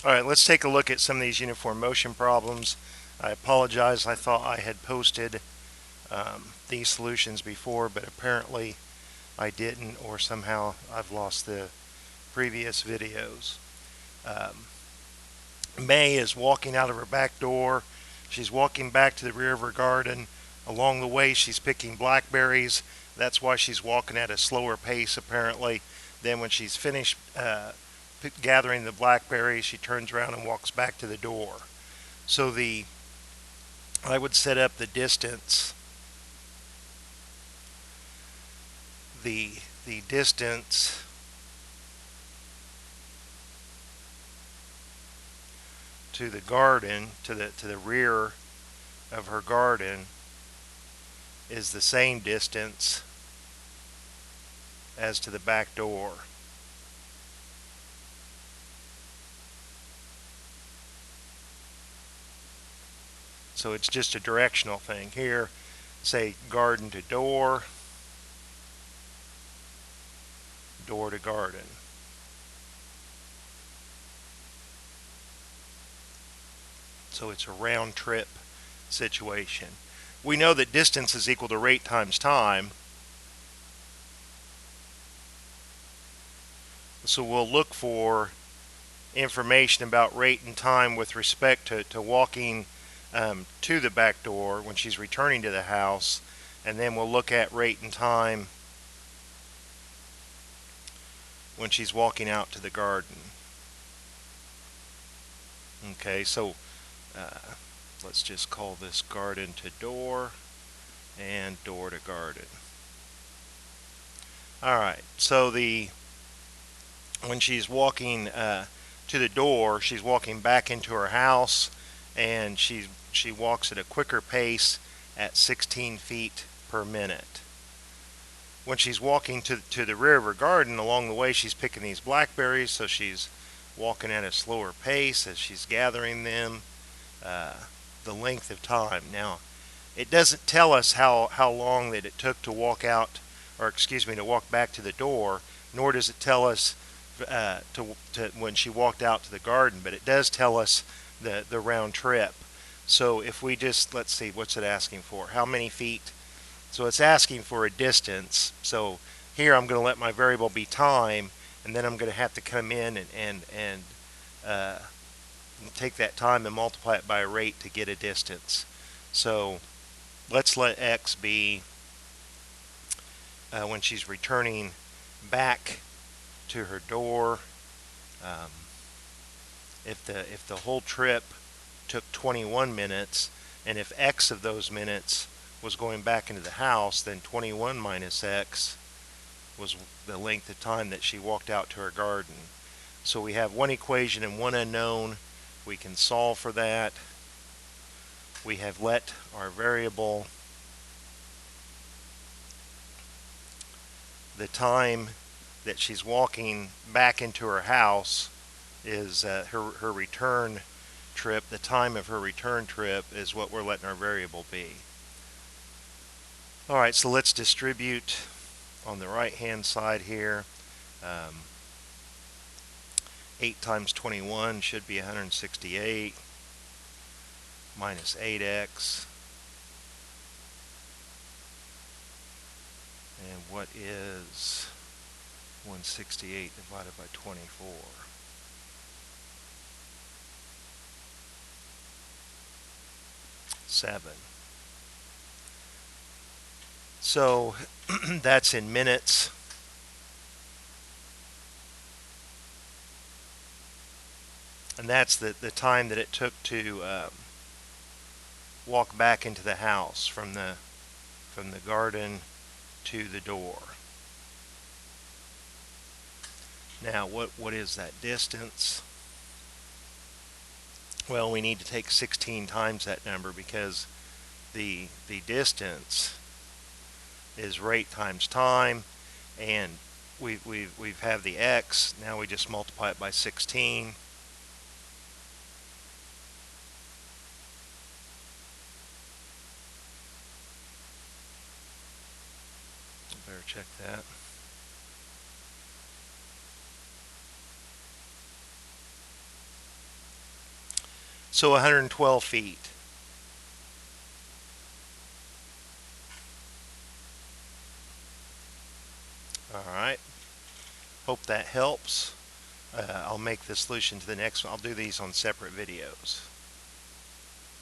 Alright, let's take a look at some of these uniform motion problems. I apologize, I thought I had posted these solutions before, but apparently I didn't, or somehow I've lost the previous videos. May is walking out of her back door. She's walking back to the rear of her garden. Along the way, she's picking blackberries. That's why she's walking at a slower pace, apparently. Then when she's finished gathering the blackberries, she turns around and walks back to the door. So I would set up the distance, the distance to the garden, to the rear of her garden, is the same distance as to the back door. So it's just a directional thing. Here, say garden to door, door to garden. So it's a round trip situation. We know that distance is equal to rate times time. So we'll look for information about rate and time with respect to walking to the back door when she's returning to the house, and then we'll look at rate and time when she's walking out to the garden. Okay, so let's just call this garden to door and door to garden. Alright, so when she's walking to the door, she's walking back into her house, and she walks at a quicker pace at 16 feet per minute. When she's walking to the rear of her garden, along the way she's picking these blackberries, so she's walking at a slower pace as she's gathering them. The length of time. Now, it doesn't tell us how long that it took to walk out, or excuse me, to walk back to the door, nor does it tell us to when she walked out to the garden, but it does tell us the round trip. So if we just, let's see, what's it asking for? How many feet? So it's asking for a distance. So here I'm going to let my variable be time, and then I'm going to have to come in and take that time and multiply it by a rate to get a distance. So let's let x be when she's returning back to her door. If the whole trip took 21 minutes, and if x of those minutes was going back into the house, then 21 minus x was the length of time that she walked out to her garden. So we have one equation and one unknown. We can solve for that. We have let our variable, the time that she's walking back into her house is her return trip. The time of her return trip is what we're letting our variable be. Alright, so let's distribute on the right hand side here. 8 times 21 should be 168 minus 8x. And what is 168 divided by 24? 7. So that's in minutes. And that's the time that it took to walk back into the house from the garden to the door. Now, what is that distance? Well, we need to take 16 times that number, because the distance is rate times time, and we've have the x. Now we just multiply it by 16. Better check that. So 112 feet. Alright, hope that helps. I'll make the solution to the next one. I'll do these on separate videos.